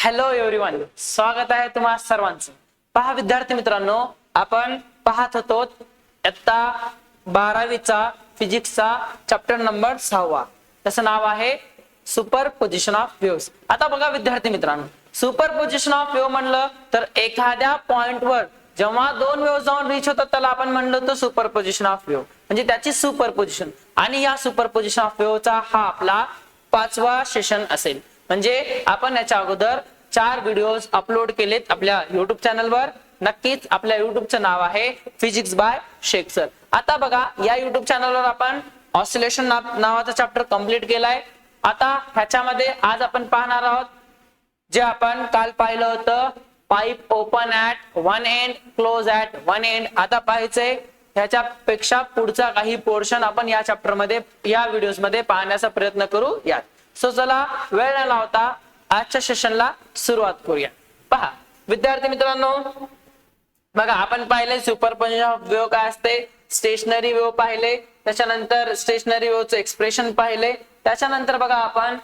Hello everyone, स्वागत आहे तुम्हा सर्वांचं. पहा विद्यार्थी मित्रांनो, आपण पाहत होतो इयत्ता 12वीचा फिजिक्सचा चॅप्टर नंबर 6. त्याचं नाव आहे सुपरपोजिशन ऑफ वेव्हज. आता बघा विद्यार्थी मित्रांनो, सुपरपोजिशन ऑफ वेव्ह म्हणलं तर एखाद्या पॉइंटवर जेव्हा दोन वेव्ह जाऊन रीच होतात त्याला आपण म्हणलं होतं सुपरपोजिशन ऑफ वेव्ह, म्हणजे त्याची सुपरपोजिशन. आणि या सुपरपोजिशन ऑफ वेव्हचा हा आपला 5वा सेशन असेल. म्हणजे आपण याच्या अगोदर 4 व्हिडिओज अपलोड केलेत आपल्या युट्यूब चॅनलवर. नक्कीच आपल्या युट्यूबचं नाव आहे फिजिक्स बाय शेख सर. आता बघा या युट्यूब चॅनलवर आपण ऑसिलेशन नावाचा चॅप्टर कंप्लीट केलाय. आता ह्याच्यामध्ये आज आपण पाहणार आहोत जे आपण काल पाहिलं होतं, pipe open at one end close at one end. आता पाहायचंय ह्याच्यापेक्षा पुढचा काही पोर्शन आपण या चॅप्टर मध्ये या व्हिडिओज मध्ये पाहण्याचा प्रयत्न करू यात. सो चला वेळ न लावता आजच्या सेशनला सुरुवात करूया. पहा विद्यार्थी मित्रांनो, बघा आपण पाहिले सुपरपोजिशन ऑफ वेव्ह काय असते. स्टेशनरी वेव्ह पाहिले, त्याच्यानंतर स्टेशनरी वेव्हचं एक्सप्रेशन पाहिले, त्याच्यानंतर बघा आपण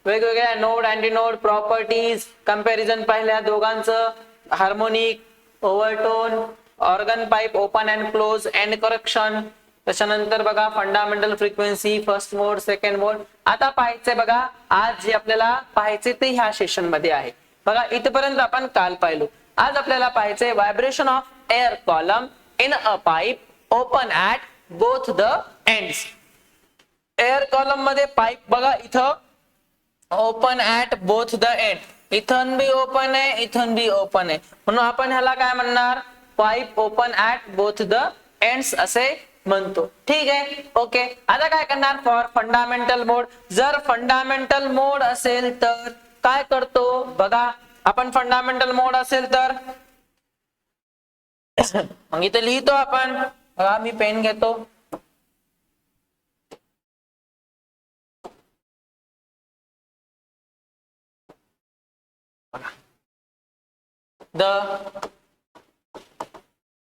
वेगवेगळ्या node anti node properties comparison पाहिल्या दोघांचं, harmonic, overtone, organ pipe open and close, end correction. त्याच्यानंतर बघा fundamental frequency, first mode, second mode. आता पाहायचंय बघा आज जे आपल्याला पाहायचे ते ह्या सेशन मध्ये आहे. बघा इथपर्यंत आपण काल पाहिलो. आज आपल्याला पाहायचंय vibration of air column in a pipe open at both the ends. Air column मध्ये पाईप बघा इथं open at both the end, इथून बी ओपन आहे, इथून बी ओपन आहे, म्हणून आपण ह्याला काय म्हणणार, pipe open at both the ends असे म्हणतो. ठीक आहे, ओके. आता काय करणार फॉर फंडामेंटल मोड. जर फंडामेंटल मोड असेल तर काय करतो बघा, आपण फंडामेंटल मोड असेल तर मग इथे लिहितो आपण. बघा मी पेन घेतो. The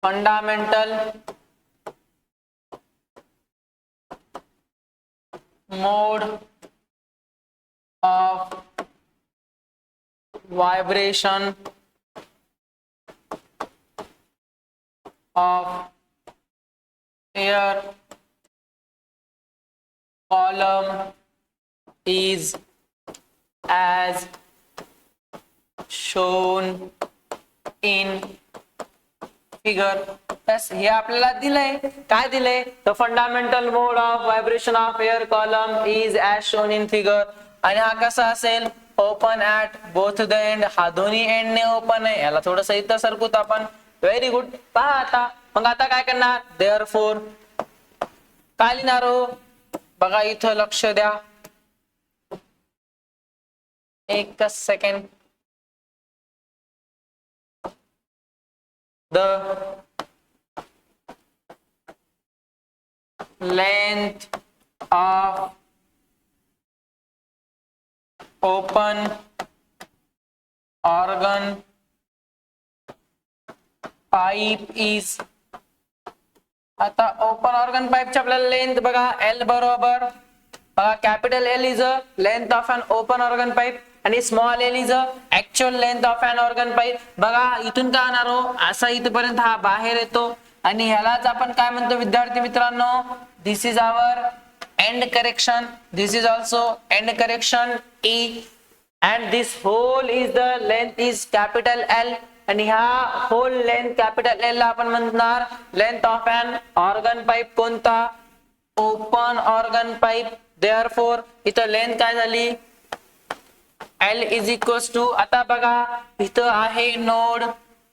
fundamental mode of vibration of air column is as shown in figure. बस हे आपल्याला दिलंय. काय दिलंय, the fundamental mode of vibration of air column is as shown in figure. आणि हा कसा असेल, open at both the end. हा दोन्ही एंड ने ओपन आहे. याला थोडस इथं सरकूत आपण. Very good. पहा आता मग आता काय करणार, देअरफॉर काय लिहिणार हो बघा इथं लक्ष द्या, एकच second. The length of open organ pipe is. आता ओपन ऑर्गन पाईपची आपल्याला लेंथ बघा एल बरोबर बघा, capital L is a length of an open organ pipe आणि small L is a actual length of an organ pipe. बघा इथून काय होणार हो, असा इथपर्यंत हा बाहेर येतो आणि ह्यालाच आपण काय म्हणतो विद्यार्थी मित्रांनो, this is our end correction, this is also end correction E, and this hole is the length is capital L. आणि ह्या होल लेंथ कॅपिटल एल ला आपण म्हणणार length of an organ pipe. कोणता, ओपन ऑर्गन पाईप. देअरफॉर इथं length काय झाली, L is equals to. आता बघा इथं आहे नोड,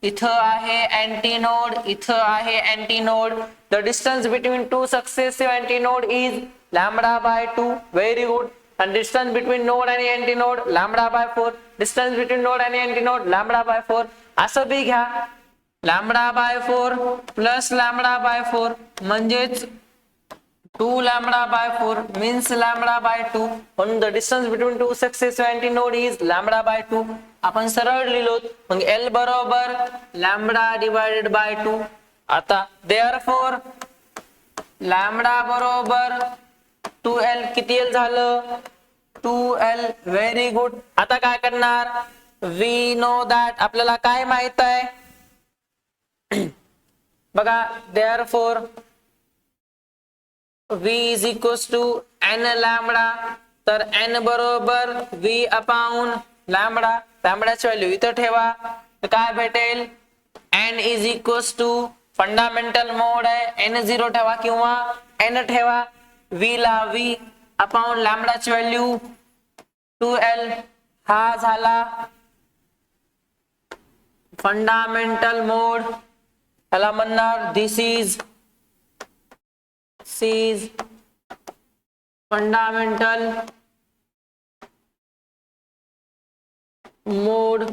इथं आहे अँटी नोड, इथं आहे antinode. The distance between two successive antinode is lambda by 2. Very good. आणि डिस्टन्स बिटवीन नोड आणि antinode lambda by 4. Distance between node आणि अँटी नोड लॅम्बडा बाय 4. असं बी घ्या, lambda by 4 plus lambda by 4 म्हणजेच 2 lambda by 4 means lambda by 2. म्हणून the distance between two successive anti node is lambda by 2. आपण सरळ लिहिलो मग L बरोबर lambda divided by 2. आता therefore lambda बरोबर 2L किती L झालं 2L. Very good. आता काय करणार वी नो दॅट आपल्याला काय माहित आहे बघा therefore v is equals to n lambda तर n बरोबर v अपॉन लॅम्बडा लॅम्बडाची व्हॅल्यू इथं ठेवा तर काय भेटेल n इज इक्वल्स टू फंडामेंटल मोड आहे n0 ठेवा किंवा n ठेवा v ला v अपॉन लॅम्बडाची व्हॅल्यू 2l हा झाला फंडामेंटल मोड त्याला म्हणणार दिस इज फंडामेंटल मोड.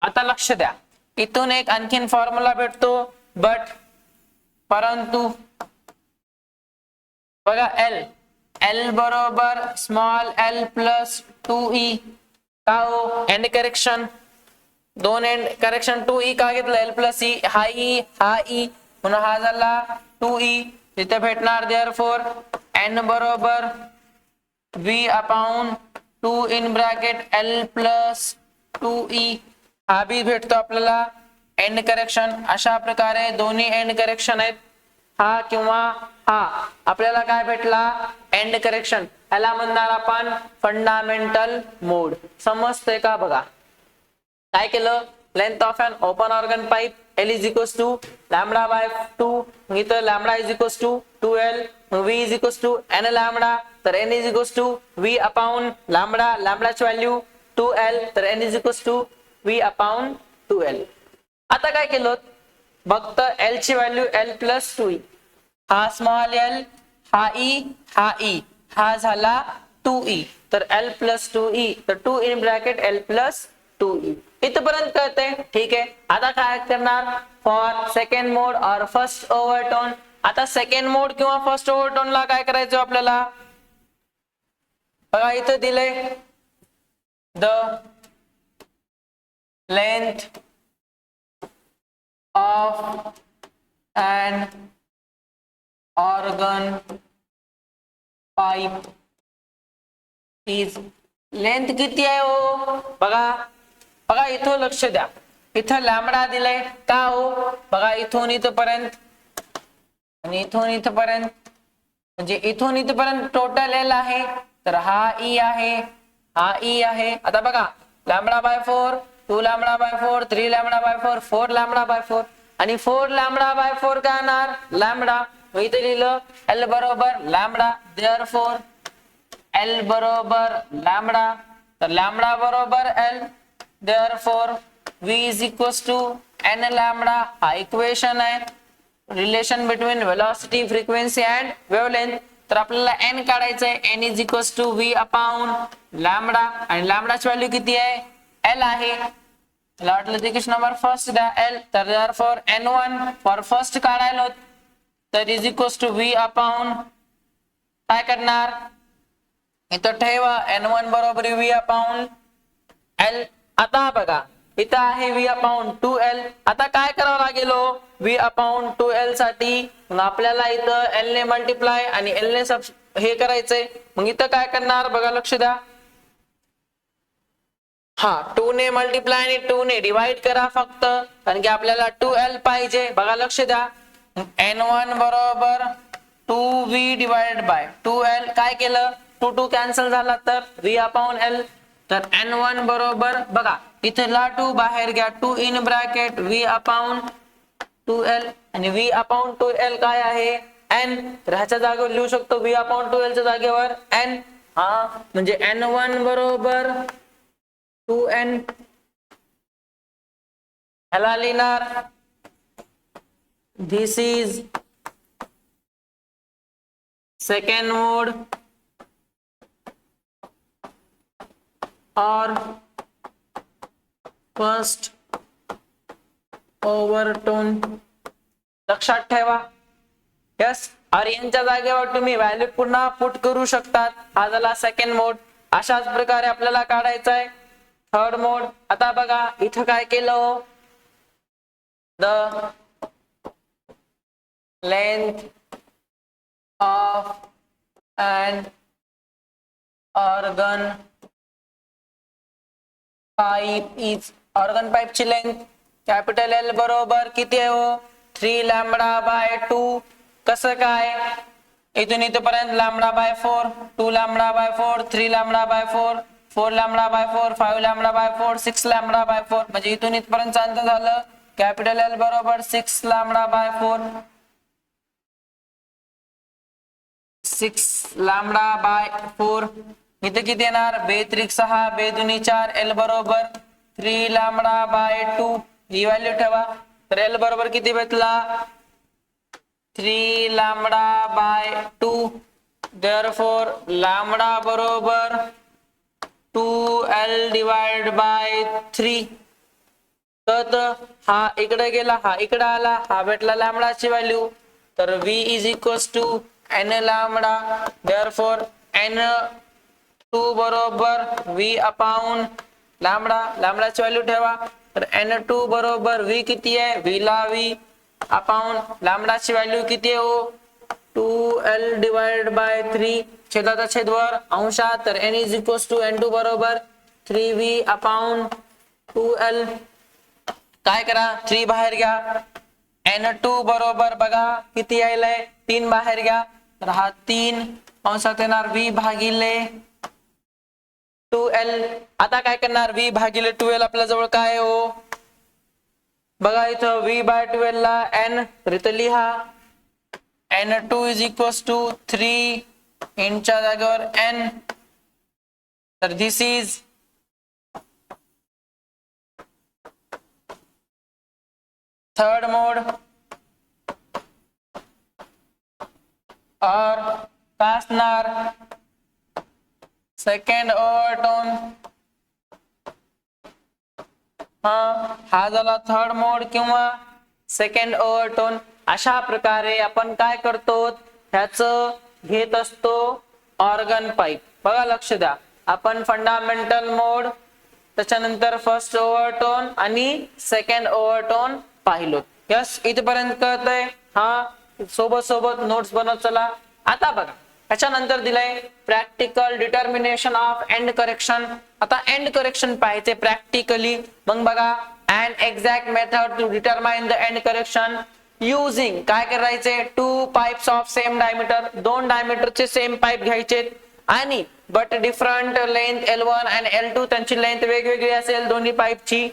आता लक्ष द्या इथून एक आणखीन फॉर्म्युला भेटतो परंतु बघा एल बरोबर स्मॉल एल प्लस 2e का हो एंड करेक्शन दोन एंड करेक्शन 2e का घेतलं एल प्लस ई हा ई म्हणून हा झाला 2e तिथे भेटणार देअरफॉर n बरोबर v upon 2 in bracket l plus 2e हा बी भेटतो आपल्याला एंड करेक्शन. अशा प्रकारे दोन्ही एंड करेक्शन आहेत हा किंवा हा आपल्याला काय भेटला एंड करेक्शन याला म्हणणार आपण फंडामेंटल मोड. समजतंय का बघा काय केलं length of an open organ pipe L is equals to lambda by 2 इथं lambda is equals to 2L V is equals to n lambda तर n is equals to V upon lambda lambdaची value 2L तर n is equals to V upon 2L. आता काय केलं फक्त L ची value L plus 2e हा small l हा e हा झाला 2e तर L plus 2e तर 2 in bracket L plus 2e इथपर्यंत कळते ठीक आहे. आता काय करणार फॉर सेकंड मोड और फर्स्ट ओव्हरटोन. आता सेकंड मोड किंवा फर्स्ट ओव्हरटोन ला काय करायचं आपल्याला बघा इथं दिलंय the length of an organ pipe is length किती आहे हो बघा इथं लक्ष द्या इथं लॅम्बडा दिलाय का हो बघा इथून इथपर्यंत आणि इथून इथपर्यंत म्हणजे इथून इथपर्यंत टोटल एल आहे तर हा ई आहे हा ई आहे. आता बघा lambda by 4 2 lambda by 4 3 lambda by 4 4 lambda by 4 आणि 4 लॅम्बडा बाय 4 काय येणार लॅम्बडा इथे लिहिलं एल बरोबर लॅम्बडा देअरफॉर एल बरोबर लॅम्बडा तर लॅम्बडा बरोबर L therefore v is equals to n lambda हा इक्वेशन आहे relation between velocity frequency and wavelength. तर आपल्याला n काढायचं आहे n is equals to v upon lambda आणि लॅम्बडाची व्हॅल्यू किती आहे l आहे. मला वाटलं ते क्वेश्चन नंबर फर्स्ट द्या l तर देअरफॉर n1 फॉर फर्स्ट काढायला होत तर is equals to v upon काय करणार इथं ठेवा n1 बरोबर v upon l. आता बघा इथं आहे v अपॉन 2l. आता काय करावं लागेल v अपॉन 2l साठी मग आपल्याला इथं l ने मल्टिप्लाय आणि l ने हे करायचंय मग इथं काय करणार बघा लक्ष द्या हा 2 ने मल्टिप्लाय आणि 2 ने डिवाइड करा फक्त कारण की आपल्याला 2l पाहिजे. बघा लक्ष द्या n1 बरोबर 2v डिवाइडेड बाय 2l काय केलं 2 2 कॅन्सल झाला तर v अपॉन l तर n1 बरोबर बघा इथे ला 2 बाहेर घ्या 2 in bracket v upon 2l आणि v अपॉन 2l काय आहे n तर ह्याच्या जागेवर लिहू शकतो v अपॉन 2l च्या जागेवर n हा म्हणजे n1 बरोबर 2n ह्याला लिहिणार this is second mode or first overtone. लक्षात ठेवा यस और यांच्या जागेवर तुम्ही व्हॅल्यू पुन्हा पुट करू शकतात. हा झाला सेकंड मोड. अशाच प्रकारे आपल्याला काढायचा आहे थर्ड मोड. आता बघा इथं काय केलं the length of an organ pipe is organ पाईपची लेंथ कॅपिटल एल बरोबर किती आहे हो 3 लॅम्बडा बाय 2. कसं काय इथून इथपर्यंत lambda by 4 2 lambda by 4 3 lambda by 4 4 lambda by 4 5 lambda by 4 6 lambda by 4 म्हणजे इथून इथपर्यंत अंतर झालं कॅपिटल एल बरोबर 6 लॅम्बडा बाय 4 6 लॅम्बडा बाय 4 इथे किती येणार 2 त्रिक 6 2 दुनी 4 एल बरोबर 3 लॅम्बडा बाय 2 ही व्हॅल्यू ठेवा तर एल बरोबर किती भेटला 3 लॅम्बडा बाय 2 therefore लॅम्बडा बरोबर 2l डिवाइड बाय 3 तर हा इकडे गेला हा इकडे आला हा भेटला लॅम्बडाची व्हॅल्यू तर v is equals to n lambda therefore n2 बरोबर v अपॉन लॅम्बडा लॅम्बडाची व्हॅल्यू ठेवा तर n2 बरोबर v किती आहे v ला v अपॉन लॅम्बडाची व्हॅल्यू किती आहे हो 2l डिवाइड बाय 3 छेदाचा छेदवर अंशात तर n is equals to n2 बरोबर 3v अपॉन 2l काय करा 3 बाहेर घ्या n2 बरोबर बघा किती यायलंय 3 बाहेर घ्या तर हा 3 अंशात येणार v भागिले 2l. आता काय करणार v भागिले 2l आपल्या जवळ काय आहे हो बघा इथं v बाय 12 ला n तर इथं लिहा n2 is equals to 3 n च्या जागेवर n तर this is थर्ड मोड और काय असणार सेकंड ओव्हरटोन हा झाला थर्ड मोड किंवा सेकंड ओव्हरटोन. अशा प्रकारे आपण काय करतो ह्याच घेत असतो ऑर्गन पाईप. बघा लक्ष द्या आपण फंडामेंटल मोड त्याच्यानंतर फर्स्ट ओव्हरटोन आणि सेकंड ओव्हरटोन पाहिलो. यस इथपर्यंत कळतंय हा सोबत सोबत नोट्स बनवत चला. आता बघा त्याच्यानंतर दिलंय practical determination of end correction. आता एंड करेक्शन पाहायचे प्रॅक्टिकली. मग बघा an exact method to determine the end correction using काय करायचे 2 पाइप्स ऑफ सेम डायमीटर 2 डायमीटरचे सेम पाईप घ्यायचे आणि बट डिफरंट लेंथ L1 आणि L2 त्यांची लेंथ वेगवेगळी असेल दोन्ही पाईपची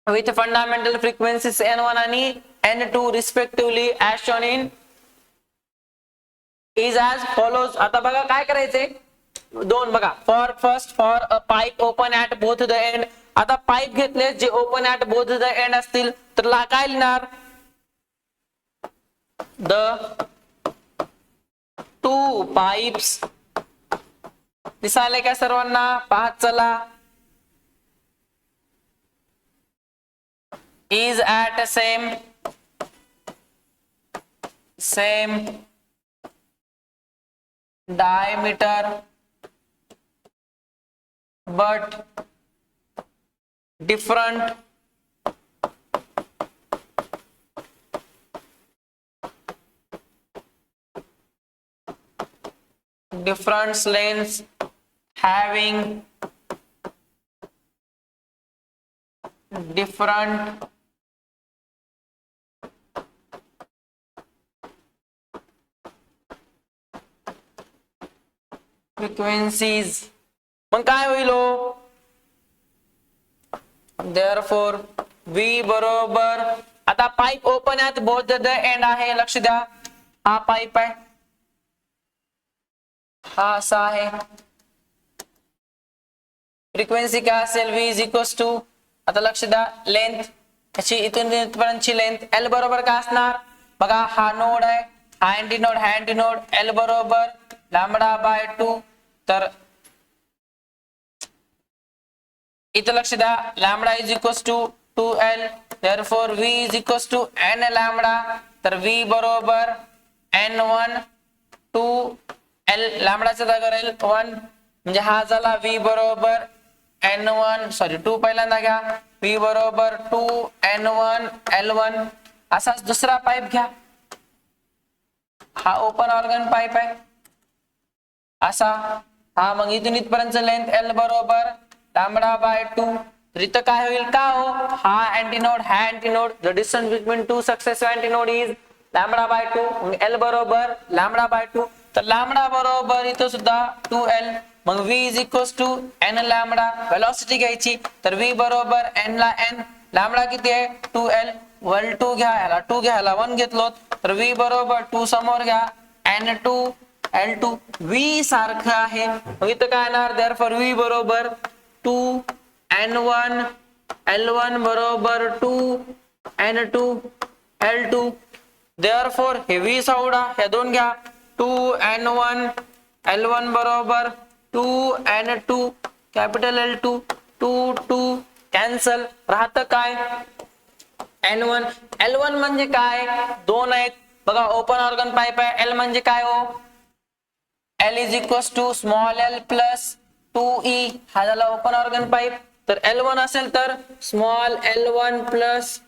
with fundamental frequencies N1 आणि N2 respectively as shown in is as follows. आता बघा काय करायचे दोन बघा for a pipe open at both the end. आता पाईप घेतले जे open at both the end असतील तर काय लिहिणार द 2 पाइप्स दिसाले का सर्वांना पाहत चला is at same diameter but different lengths having different frequencies. मग काय होईल हो therefore v बरोबर आता pipe open at both the end आहे. लक्ष द्या हा पाईप आहे हा असा आहे. फ्रिक्वेन्सी काय असेल v इज इक्वल्स टू आता लक्ष द्या लेंथ याची इथून इथपर्यंतची लेंथ L बरोबर काय असणार बघा हा नोड आहे हा अँटी नोड L बरोबर लॅम्बडा बाय 2 तर इथं लक्ष द्या lambda is equals to 2L therefore v is equals to n lambda तर v बरोबर n1 2L लॅम्बडाच्या जागेवर L1 म्हणजे हा झाला v बरोबर n1 सॉरी 2 पहिल्यांदा घ्या v बरोबर 2n1 L1. असाच दुसरा पाईप घ्या हा ओपन ऑर्गन पाईप आहे असा हा मग इथून इथपर्यंत लेंथ L बरोबर लॅम्बडा बाय 2. तर इथं काय होईल का हो, हा अँटीनोड हा antinode, the distance between two successive antinode is lambda by 2. मग एल बरोबर लॅम्बडा बाय 2. तर लॅम्बडा बरोबर इथं सुद्धा 2l. मग v is equals to n lambda. Velocity घ्यायची तर v बरोबर n ला n. लॅम्बडा किती आहे 2l. वन 2 घ्या, ह्याला 2 घ्या, ह्याला 1 घेतलो तर v बरोबर 2 समोर घ्या n2 l2. v सारखं आहे मग इथं काय येणार, देअरफॉर v बरोबर 2 n1 l1 बरोबर 2 n2 l2. देअरफॉर हे v सोडा, हे दोन घ्या 2 n1 l1 बरोबर 2 n2 कॅपिटल L2 2 2 कॅन्सल. राहतं काय N1. L1 म्हणजे काय, दोन आहेत बघा, ओपन ऑर्गन पाईप आहे. L म्हणजे काय हो, L is equals to small l plus 2e. हा झाला ओपन ऑर्गन पाईप. तर L1 असेल तर स्मॉल l1 प्लस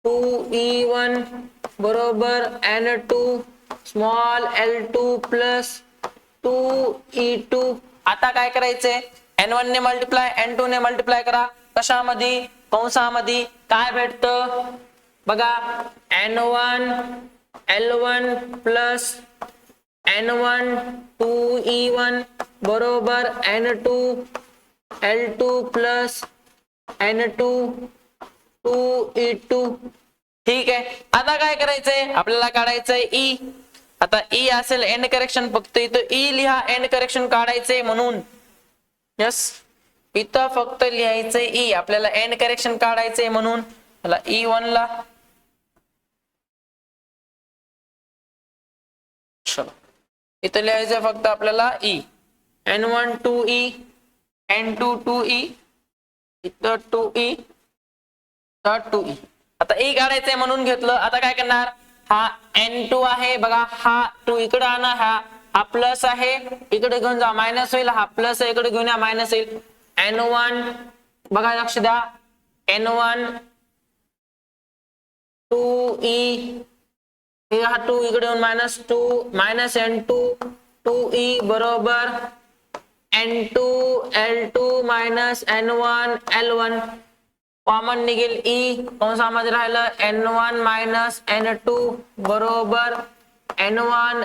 2e1 बरोबर n2 small l2 plus 2e2. आता काय करायचंय, n1 ने मल्टिप्लाय n2 ने मल्टिप्लाय करा. कशामध्ये, कंसामध्ये. काय भेटतं बघा, n1 l1 plus n1 2e1 बरोबर n2 l2 plus n2 2e2. ठीक आहे. आता काय करायचंय, आपल्याला काढायचंय e. आता e असेल एंड करेक्शन, फक्त इथं e लिहा, एंड करेक्शन काढायचंय म्हणून. यस, इथं फक्त लिहायचंय e, आपल्याला एंड करेक्शन काढायचंय म्हणून. त्याला e1 ला चलो इथं लिहायचंय फक्त आपल्याला e. n1 2e n2 2e इथं 2e तर 2e. आता e काढायचंय म्हणून घेतलं. आता काय करणार, हा n2 आहे बघा, हा 2 इकडे आणा, हा प्लस आहे इकडे घेऊन जा, मायनस होईल. हा प्लस आहे इकडे घेऊन या, मायनस होईल. n1 बघा, लक्ष द्या, n1 2e हा 2 इकडे येऊन मायनस 2 मायनस n2 2e बरोबर n2 l2 minus n1 l1. Common निघेल e, कंसामध्ये राहिलं n1 मायनस n2 बरोबर n1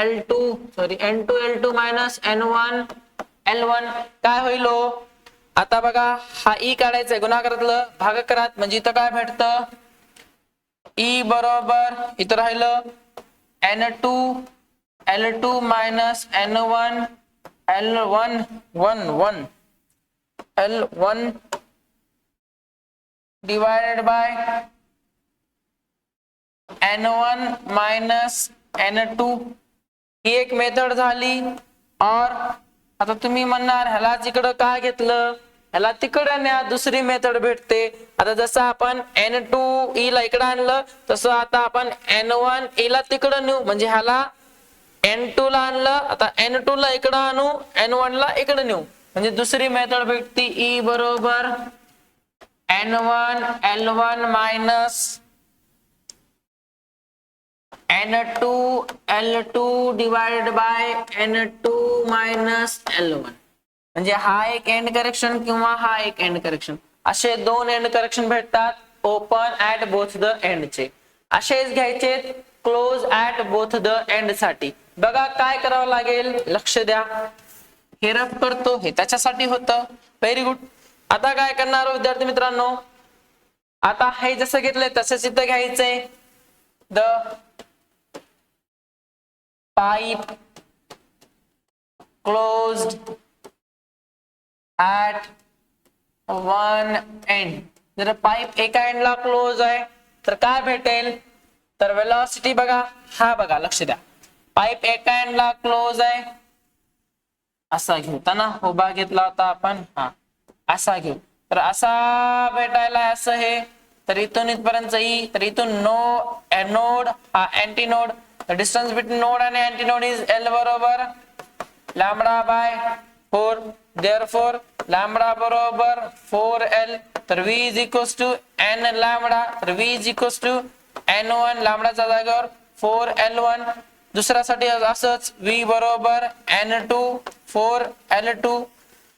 l2 sorry n2 l2 minus n1 l1. काय होईल हो, आता बघा, हा e काढायचंय गुणाकारातलं भागाकारात, म्हणजे इथं काय भेटतं, e बरोबर इथं राहिलं n2 l2 minus n1 l1 1 1 l1 divided by n1 minus n2. ही एक मेथड झाली. और आता तुम्ही म्हणणार ह्यालाच इकडं का घेतलं, ह्याला तिकडं न्या, दुसरी मेथड भेटते. आता जसं आपण n2 e ला इकडं आणलं तसं आता आपण n1 e ला तिकडं नेऊ, म्हणजे ह्याला n2 ला आणलं, आता n2 ला इकडं आणू, n1 ला इकडं नेऊ, म्हणजे दुसरी मेथड भेटती. e बरोबर n1 l1 minus n2 l2 divided bye n2 minus l1. म्हणजे हा एक एंड करेक्शन किंवा हा एक एंड करेक्शन, असे दोन एंड करेक्शन भेटतात ओपन ऍट बोथ द एंडचे. असेच घ्यायचे close at both the end साठी. बघा काय करावं लागेल, लक्ष द्या, हे रफ करतो, हे त्याच्यासाठी होतं. Very good. आता काय करणार विद्यार्थी मित्रांनो, आता हे जसं घेतलंय तसंच इथं घ्यायचंय. The pipe closed at one end. जर पाईप एका एंडला क्लोज आहे तर काय भेटेल, तर वेलॉसिटी बघा, हा बघा लक्ष द्या, पाईप एका एंडला क्लोज आहे, असा घेऊ ना, उभा घेतला होता आपण, हा असा घेऊ, तर असा भेटायला असं हे, तर इथून इथपर्यंत ई, तर इथून नोड हा antinode, the distance between node आणि अँटीनोड इज एल बरोबर लॅम्बडा बाय 4. देअरफॉर लॅम्बडा बरोबर 4l. तर v is equals to n lambda, तर v is equals to n1 लॅम्बडाच्या जागेवर 4l1. दुसऱ्यासाठी असंच v बरोबर n2 4l2.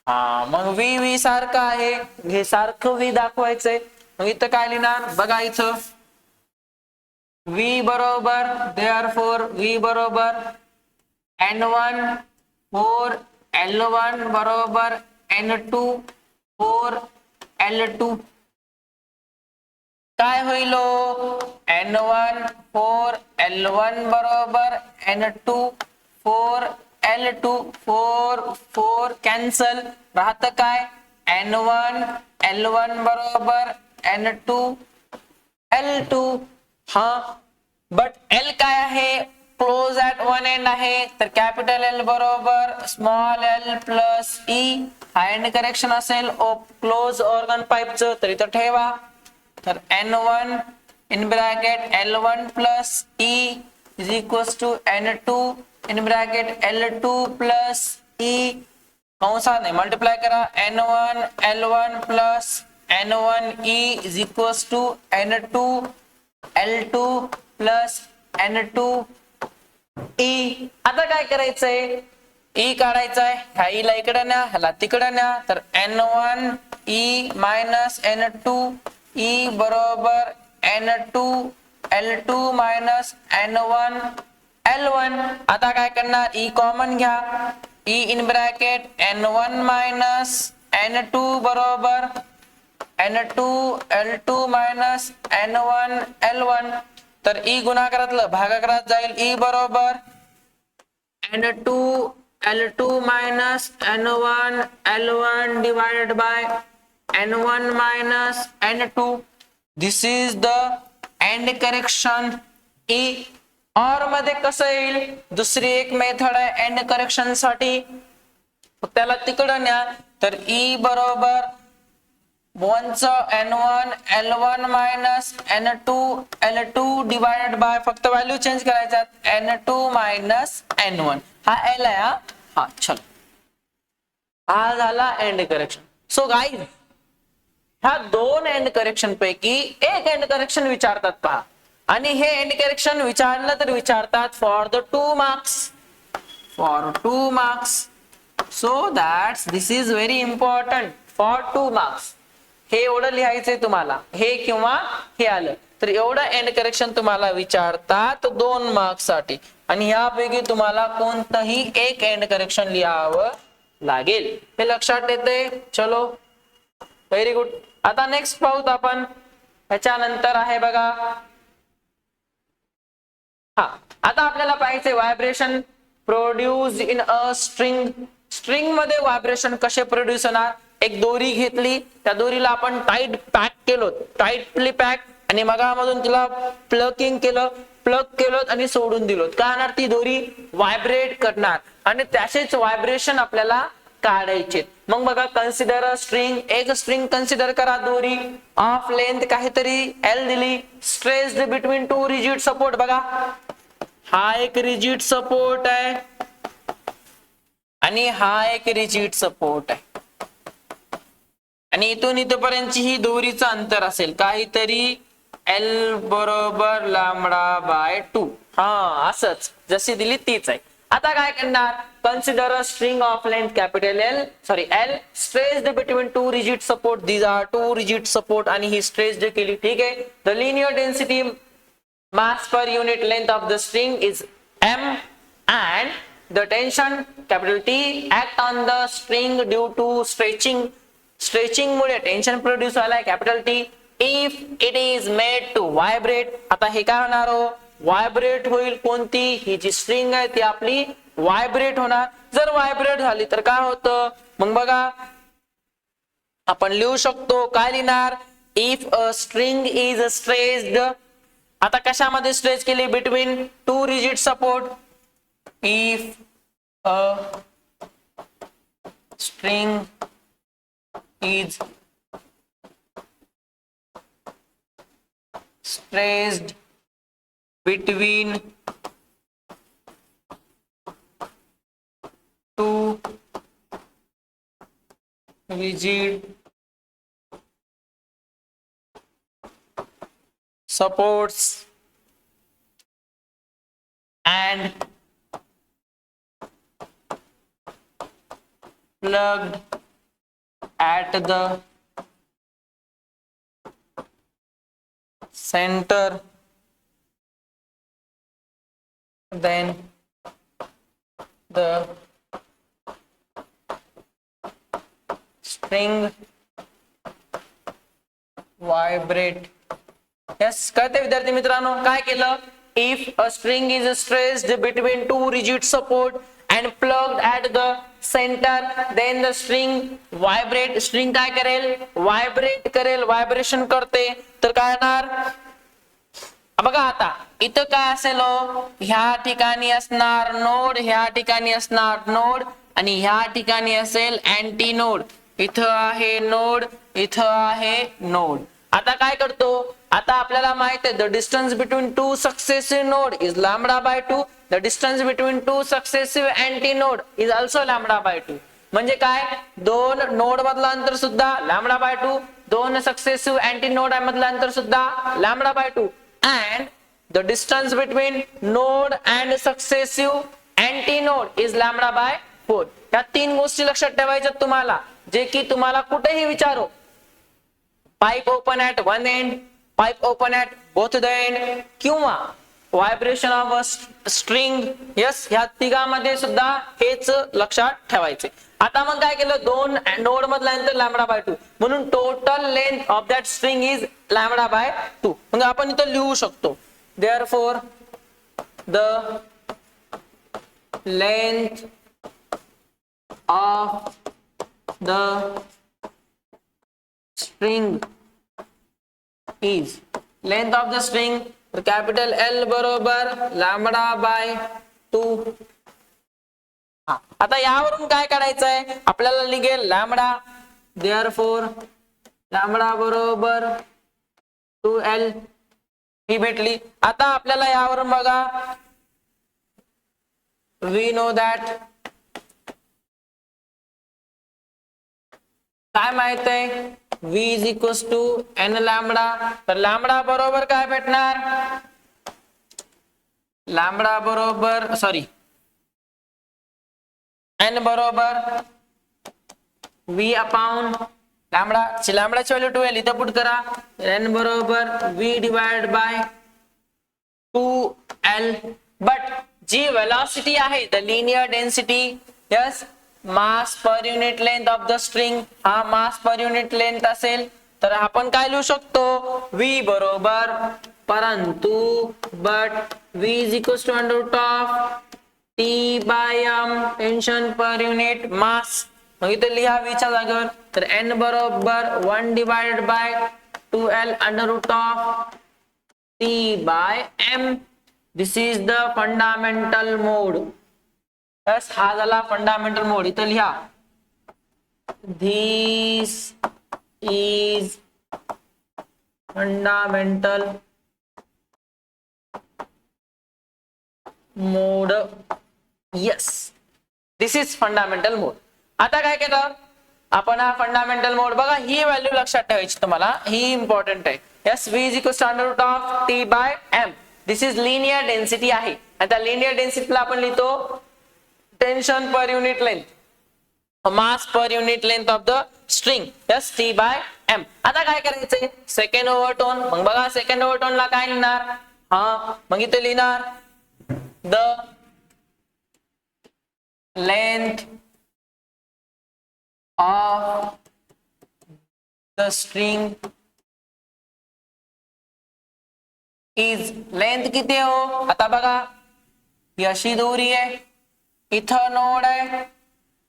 हा मग व्ही व्ही सारखं आहे, हे सारखं व्ही दाखवायचंय. मग इथं काय लिहिणार बघा, इथं व्ही बरोबर देअरफॉर व्ही बरोबर N1 4 L1 बरोबर N2 4 L2. काय होईल N1 4 L1 बरोबर N2 4 L2 4 4 कॅन्सल राहतं काय N1 L1 बरोबर N2 L2. हा बट L काय आहे, क्लोज ऍट वन एंड आहे, तर कॅपिटल L बरोबर स्मॉल l प्लस ई. हा एंड करेक्शन असेल क्लोज ऑर्गन पाईपचं, तर इथं ठेवा. तर N1 in bracket L1 plus E is equals to N2 in bracket L2 plus E कंसाने मल्टिप्लाय करा N1 L1 plus N1 E is equals to N2 L2 plus N2 E. आता काय करायचंय, E काढायचंय, ह्या E ला इकडे न्या, ह्याला तिकडे न्या, तर N1 E minus N2 E बरोबर N2 L2 minus N1 L1. आता काय करणार, E कॉमन घ्या, E in bracket N1 minus N2 बरोबर N2 L2 minus N1 L1. तर E गुणाकारातलं भागाकारात जाईल, E बरोबर N2 L2 minus N1 L1 divided by N1 minus N2. This is the end correction E. और मध्ये कसं येईल, दुसरी एक मेथड आहे एंड करेक्शन साठी, त्याला तिकडं न्या, तर E बरोबर 1 N1 L1 minus N2 L2 divided by, फक्त व्हॅल्यू चेंज करायच्यात, N2 मायनस N1. हा L आहे. हा चलो, हा झाला एंड करेक्शन. सो गाईज, ह्या दोन एंड करेक्शन पैकी एक एंड करेक्शन विचारतात पहा, आणि हे एंड करेक्शन विचारलं तर विचारतात for the 2 marks, for 2 marks. So that's this is very important for 2 marks. हे एवढं लिहायचंय तुम्हाला, हे किंवा हे आलं तर एवढं एंड करेक्शन तुम्हाला विचारतात 2 मार्क्स साठी, आणि यापैकी तुम्हाला कोणतंही एक एंड करेक्शन लिहावं लागेल. हे लक्षात येते. चलो व्हेरी गुड. आता नेक्स्ट पाहूत आपण, ह्याच्यानंतर आहे बघा, हा आता आपल्याला पाहिजे vibration produce in a string. String मध्ये व्हायब्रेशन कसे प्रोड्यूस होणार, एक दोरी घेतली, त्या दोरीला आपण टाईट पॅक केलो, टाईटली पॅक, आणि मगामधून तिला प्लकिंग केलं, प्लग केलं आणि सोडून दिलो, काय होणार, ती दोरी व्हायब्रेट करणार, आणि त्याचेच व्हायब्रेशन आपल्याला काढायचे. मग बघा, कन्सिडर अ स्ट्रिंग, एक स्ट्रिंग कन्सिडर करा, दोरी ऑफ लेंथ काहीतरी L दिली, स्ट्रेस्ड बिटवीन 2 रिजिड सपोर्ट. बघा हा एक रिजिड सपोर्ट आहे आणि हा एक रिजिड सपोर्ट आहे, आणि इथून इथपर्यंतची ही दोरीचं अंतर असेल काहीतरी L बरोबर लॅम्बडा बाय 2. हा असंच जशी दिली तीच आहे. आता काय करणार, consider a string of length capital L stressed between 2 rigid support. These are 2 rigid support, आणि ही स्ट्रेस्ड केली, ठीक आहे. The linear density mass per unit length of the string is m, and the tension capital T act on the string due to stretching. Stretching मुळे tension produce व्हायला capital T. If it is made to vibrate, आता हे काय होणार हो, vibrate होईल. कोणती, ही जी string आहे ती आपली व्हायब्रेट होणार. जर व्हायब्रेट झाली तर काय होतं, मग बघा आपण लिहू शकतो, काय लिहिणार, if a string is stressed. आता कशामध्ये स्ट्रेच केली, between 2 rigid support. If a string is stressed between 2 rigid supports and plugged at the center, then the string vibrate. Yes, कळते विद्यार्थी मित्रांनो काय केलं? If a string is stressed between two rigid support and plugged at the center, then the string vibrate. String काय करेल? Vibrate करेल, vibration करते. तर काय येणार बघा आता इथं काय असेल? ह्या ठिकाणी असणार नोड, ह्या ठिकाणी असणार नोड आणि ह्या ठिकाणी असेल अँटी नोड. इथं आहे नोड, इथं आहे नोड. आता काय करतो? आता आपल्याला माहित आहे the distance between two successive node is lambda by 2. The distance between two successive antinode is also lambda by 2. म्हणजे काय? दोन नोड मधलं अंतर सुद्धा लॅम्बडा बाय 2, दोन सक्सेसिव्ह अँटी नोड मधलं अंतर सुद्धा lambda by 2. and the distance between node and successive anti-node is lambda by 4. या तीन गोष्टी लक्षात ठेवायच्या तुम्हाला, जे की तुम्हाला कुठेही विचारो. Pipe open at one end, pipe open at both the end, किंवा vibration of a string. Yes, ह्या तिघांमध्ये सुद्धा हेच लक्षात ठेवायचे. आता मग काय केलं? दोन नोड मधला अंतर लॅम्बडा बाय 2, म्हणून total length of that string is lambda by 2. मग आपण इथं लिहू शकतो therefore the length of the string is length of the string capital L बरोबर लॅम्बडा बाय 2. आता यावरून काय काढायचंय आपल्याला? लिगेल लॅम्बडा, therefore लॅम्बडा बरोबर 2L ही भेटली. आता आपल्याला यावरून बघा we know that काय माहित आहे? v is equals to n lambda. तर लॅम्बडा बरोबर काय भेटणार? लॅम्बडा बरोबर n बरोबर v अपॉन लॅम्बडाची व्हॅल्यू 2L इथं पुट करा. n बरोबर v divide by 2L. But जी वेलॉसिटी आहे the linear density, yes, mass per unit length of the string, हा मास पर युनिट लेंथ असेल तर आपण काय लिहू शकतो? v बरोबर परंतु but v is equals to under root of t by m tension per unit mass. मग इथे लिहा v च्या जागेवर. तर n बरोबर 1 divided by 2L under root of t by m. This is the fundamental mode. Yes, हा झाला fundamental mode. इथे लिहा this is fundamental mode. Yes, this is fundamental mode. आता काय केलं आपण? हा फंडामेंटल मोड बघा, ही व्हॅल्यू लक्षात ठेवायची तुम्हाला, ही इम्पॉर्टंट आहे. Yes, v is equal to under root of t by m. This is linear density आहे. आता लिनियर डेन्सिटीला आपण लिहितो tension per unit length, mass per unit length of the string. Yes, t by m. आता काय करायचंय? Second overtone. मग बघा सेकंड ओव्हरटोनला काय लिहिणार? हा, मग इथे लिहिणार the length of the string is length किती हो? आता बघा ही अशी दोरी आहे, इथं नोड आहे,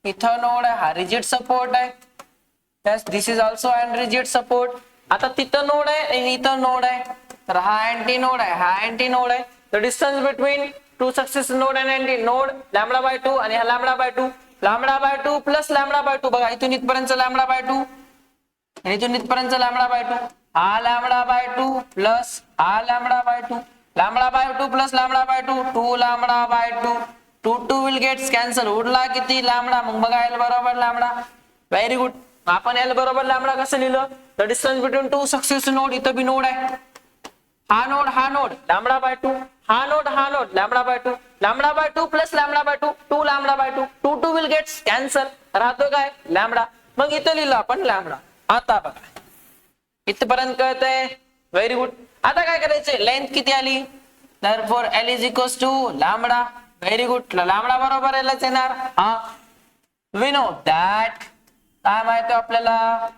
इथं नोड आहे, हा रिजिड सपोर्ट आहे. Yes, this is also an rigid support. आता तिथं नोड आहे आणि इथं नोड आहे, तर हा अँटी नोड आहे, हा अँटी नोड आहे. The distance between two successive node and antinode lambda by 2 आणि हा lambda by 2. Lambda by 2 plus lambda by 2. बघा इथून इथपर्यंत लॅम्बडा बाय 2 आणि इथून इथपर्यंत लॅम्बडा बाय 2. हा लॅम्बडा बाय 2 प्लस हा lambda by 2. Lambda by 2 plus lambda by 2, 2 lambda by 2. 2 will gets cancel. उरला किती? लॅम्बडा. मग बघा एल बरोबर लॅम्बडा. Very good. आपण एल बरोबर लॅम्बडा कसं लिहिलं? The distance between two successive node. इथं बी नोड आहे, हा नोड लॅम्बडा बाय 2, हा node lambda by 2. Lambda by 2 plus lambda by 2, 2 lambda by 2. 2 will gets cancel. राहतो काय? लॅम्बडा. मग इथं लिहिलं आपण लॅमडा. आता बघा इथपर्यंत कळतंय. Very good. आता काय करायचंय, लेंथ किती आली, therefore L is equals to lambda. Very good. Lambda बरोबर Lच येणार. हा we know that. काय माहित आहे आपल्याला,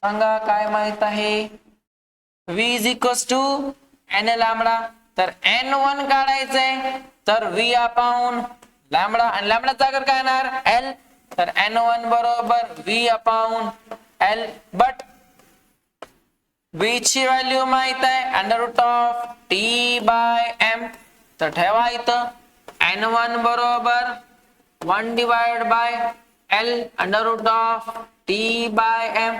सांगा काय माहित आहे. v is equals to n lambda. तर n1 काढायचंय, तर v अपॉन लॅमडा, आणि लॅमडा जागर काय येणार L. तर n1 बरोबर v upon L. But v ची व्हॅल्यू माहित आहे under root of t by m. तर ठेवा इथं n1 बरोबर 1 divide by L under root of t by m.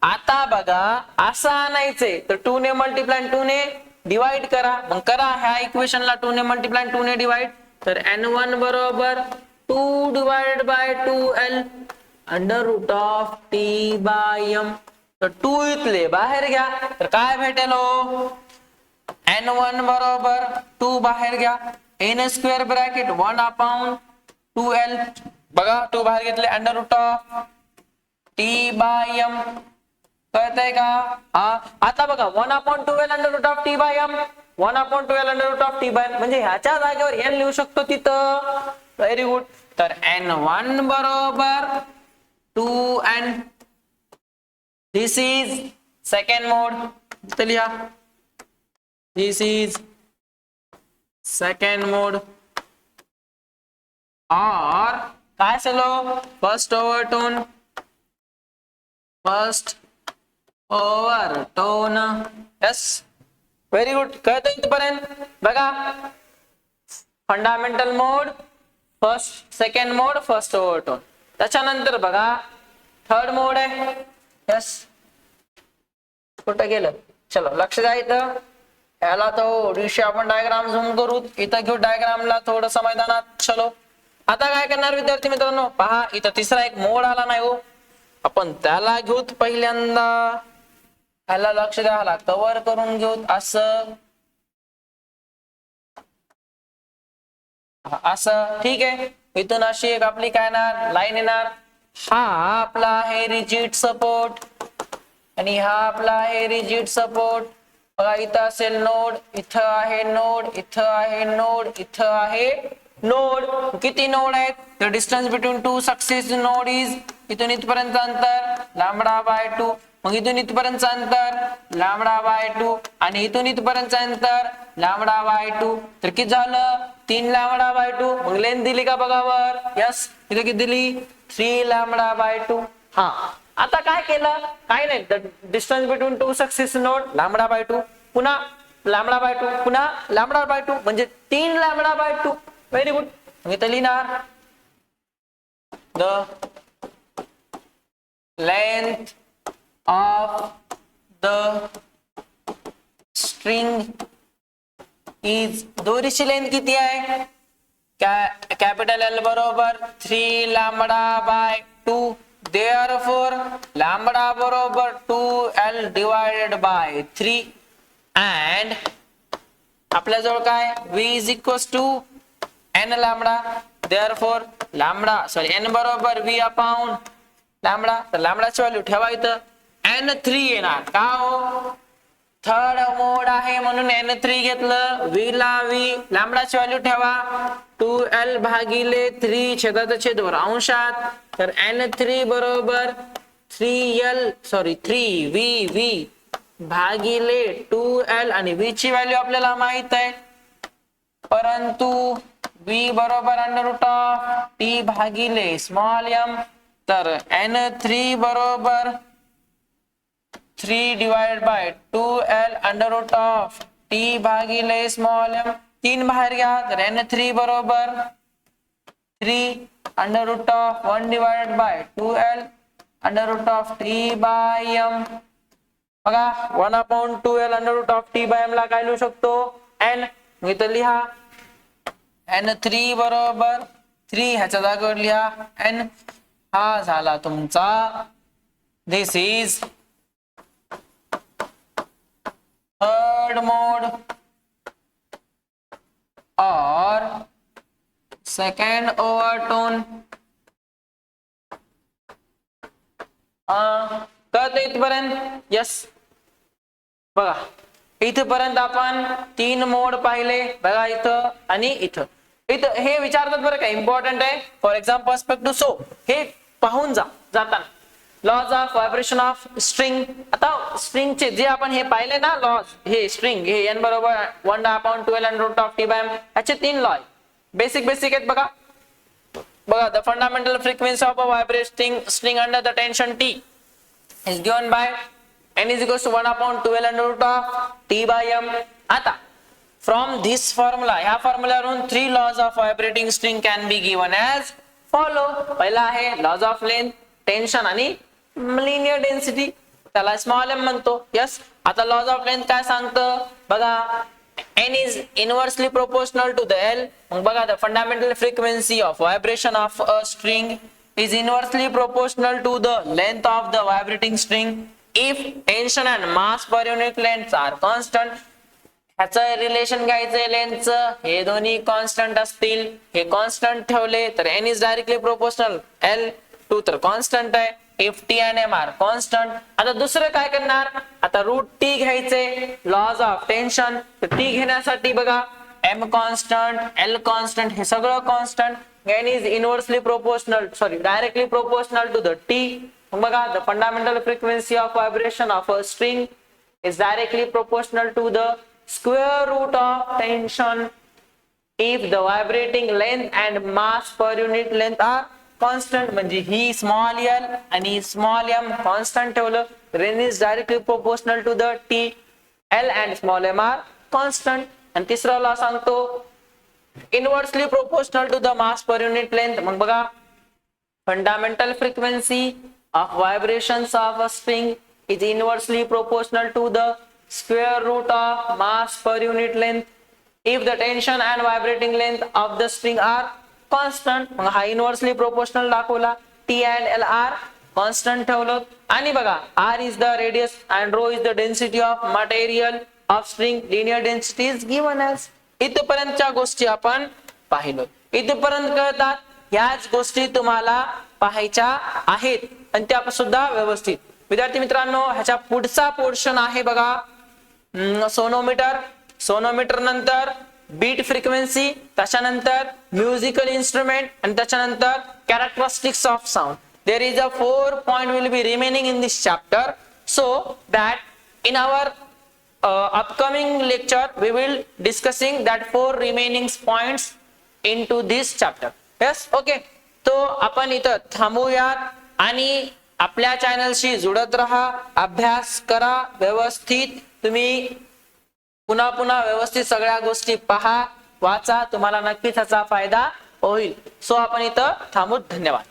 आता बघा असं आणायचंय, तर 2 ने मल्टिप्लाय 2 ने डिवाइड करा. मग करा ह्या इक्वेशनला 2 ने मल्टिप्लाय 2 ने डिवाइड. तर n1 बरोबर 2 divide by 2L under root of t by m. तर 2 इथले बाहेर घ्या, तर काय भेटेल हो, n1 बरोबर 2 बाहेर घ्या, n square bracket 1 upon 2L. बघा 2 बाहेर घेतले, under root of t by m. कळतंय का. हा आता बघा 1 upon 2L under root of t by m, 1 upon 2L under root of t by m, म्हणजे ह्याच्या जागेवर n लिहू शकतो तिथं. Very good. तर n1 बरोबर 2n. This is second mode. इथं लिहा दिस इज सेकंड मोड. और काय झालं, first overtone, first overtone. Yes very good. कळतं इथपर्यंत. बघा फंडामेंटल मोड, फर्स्ट सेकंड मोड, फर्स्ट ओव्हरटोन. त्याच्यानंतर बघा थर्ड मोड आहे. यस कुठं गेलं, चलो लक्ष द्या इथं. याला थोडीशी आपण डायग्राम झूम करू, इथं घेऊ डायग्रामला थोडं मैदानात. चलो आता काय करणार विद्यार्थी मित्रांनो, पहा इथं तिसरा एक मोड आला नाही हो, आपण त्याला घेऊत पहिल्यांदा. ह्याला लक्ष द्या, कव्हर करून घेऊत असं असं. ठीक आहे. इथून अशी एक आपली काय येणार, लाईन येणार. हा आपला आहे रिजिड सपोर्ट, आणि हा आपला आहे रिजिड सपोर्ट. बघा इथं असेल नोड, इथं आहे नोड, इथं आहे नोड, इथं आहे नोड. किती नोड आहेत, the distance between two successive node is, इथून इथपर्यंत अंतर लॅम्बडा बाय 2. मग इथून इथपर्यंत अंतर लॅम्बडा बाय 2, आणि इथून इथपर्यंत अंतर लॅम्बडा बाय 2. तर किती झालं, 3 लॅम्बडा बाय 2. मग लेंथ दिली का बघावर. यस इथे किती दिली, 3 लॅम्बडा बाय 2. हा आता काय केलं, काय नाही, the distance between two successive node lambda by 2, पुन्हा लॅम्बडा बाय 2, पुन्हा लॅम्बडा बाय 2, म्हणजे 3 लॅम्बडा बाय 2. Very good. इथं लिहिणार the length of the string is, दोरीची लेंथ किती आहे, कॅपिटल L बरोबर 3 लॅम्बडा बाय 2. Therefore लॅम्बडा बरोबर 2L डिवाइडेड बाय 3. and आपल्याजवळ काय, v is equals to n lambda. Therefore lambda n बरोबर v अपॉन लॅम्बडा. तर लॅम्बडाची व्हॅल्यू ठेवा इथं n3 येणार. का हो, थर्ड मोड आहे म्हणून n3 घेतलं. v ला v, लॅम्बडाची व्हॅल्यू ठेवा 2L भागिले 3 छेदाचा छेदवर अंशात. तर n3 बरोबर 3v भागिले 2L, आणि v ची व्हॅल्यू आपल्याला माहित आहे, परंतु v बरोबर अंडर रूट ऑफ t भागिले स्मॉल m. तर n3 बरोबर 3 divide by 2L under root of t भागिले स्मॉल m. 3 बाहेर घ्या, तर n3 बरोबर 3 under root of 1 divide by 2L under root of t by m. बघा 1 upon 2L under root of t by m ला काय लिहू शकतो, n. मी तर लिहा n3 बरोबर 3, ह्याच्या जागेवर लिहा n. हा झाला तुमचा दिस इज थर्ड मोड और सेकंड ओवरटोन. कळतं इथपर्यंत? यस. बघा इथपर्यंत आपण 3 मोड पाहिले बघा, इथं आणि इथं. इथं हे विचारतात बरं का, इम्पॉर्टंट आहे फॉर एक्झाम पर्स्पेक्टिव्ह. सो हे पाहून जाताना laws of vibration of string. आता स्ट्रिंगचे जे आपण हे पाहिले ना लॉज, हे स्ट्रिंग हे n बरोबर 1/12 and root of t/m, याचे 3 लॉ बेसिक आहेत बघा. The fundamental frequency of a vibrating string under the tension T is given by n is equals to 1/12 and root of t/m. आता from this formula, ह्या फॉर्म्युलावरून 3 laws of vibrating string can be given as follow. पहिला आहे laws of length, tension आणि linear density, त्याला small m म्हणतो. Yes. आता laws of length काय सांगतं बघा, n is inversely proportional to the L. मग बघा the fundamental frequency of vibration of a string is inversely proportional to the length of the vibrating string if tension and mass per unit length are constant. ह्याचं relation घ्यायचंय लेंथचं, हे दोन्ही constant असतील, हे constant ठेवले तर n is directly proportional L2 तर constant आहे, if t and m are constant. आता दुसरं काय करणार, आता रूट t घ्यायचे, लॉज ऑफ टेन्शन. तर t घेण्यासाठी बघा m कॉन्स्टंट, l कॉन्स्टंट, हे सगळं constant. n is inversely proportional, directly proportional to the t. बघा the fundamental frequency of vibration of a string is directly proportional to the square root of tension if the vibrating length and mass per unit length are constant. म्हणजे ही small l आणि small m constant ठेवलं, n is directly proportional to the t, l and small m are constant. आणि तिसरा law सांगतो inversely proportional to the mass per unit length. मग बघा fundamental frequency of vibrations of a string is inversely proportional to the square root of mass per unit length if the tension and vibrating length of the string are constant. मग हा inversely proportional दाखवला, t and l are constant ठेवलं. आणि बघा r is the radius and rho is the density of material of string, linear density is given as. इथपर्यंतच्या गोष्टी आपण पाहिलो, इथपर्यंत कळतात. ह्याच गोष्टी तुम्हाला पाहायच्या आहेत आणि त्या सुद्धा व्यवस्थित. विद्यार्थी मित्रांनो, ह्याच्या पुढचा पोर्शन आहे बघा सोनोमीटर. सोनोमीटर नंतर बीट फ्रिक्वेन्सी, त्याच्यानंतर म्युझिकल इन्स्ट्रुमेंट आणि त्याच्यानंतर characteristics of sound. There is a 4 point will be remaining in this chapter, so that in our upcoming lecture we will discussing that 4 remaining points into this chapter. Yes, okay. तो आपण इथं थांबूयात आणि आपल्या चॅनलशी जुडत राहा, अभ्यास करा व्यवस्थित. तुम्ही पुन्हा व्यवस्थित सगळ्या गोष्टी पहा, वाचा, तुम्हाला नक्कीच याचा फायदा होईल. सो आपण इथं थांबू. धन्यवाद.